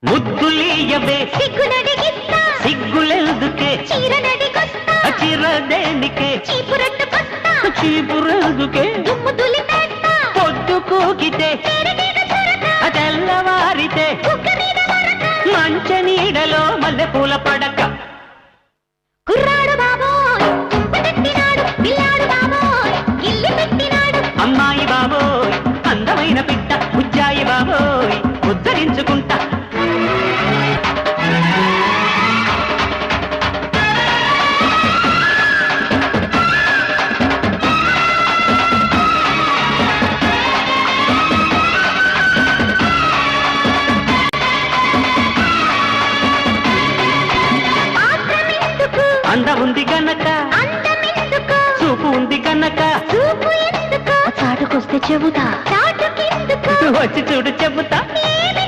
ముద్దులీయవే సిగ్గునడిగిస్తా సిగ్గులెందుకే చీరనడిగొస్తా చిరదేనికే చీపురట్టుకొస్తా చీపురెందుకే దుమ్ము దులిపేస్తా పొద్దు కూకితే తెరగీత చొరక తెల్లవారితే కుక్క మీద మరక మంచ నీడలో మల్లెపూల పడక కుర్రాడు బాబోయ్ తుంపదెత్తినాడు పిల్లాడు బాబోయ్ గిల్లి పెట్టినాడు అమ్మాయి బాబోయ్ అందమైన పిట్ట ఉజ్జాయి బాబోయ్ ఉద్ధరించుకుంటా ఆత్రమెందుకు అందం ఉంది కనుక అందమెందుకు చూపు ఉంది కనుక చూపు ఎందుకు చాటుకొస్తే చెబుతా చాటుకెందుకు వచ్చి చూడు చెబుతా ఏమి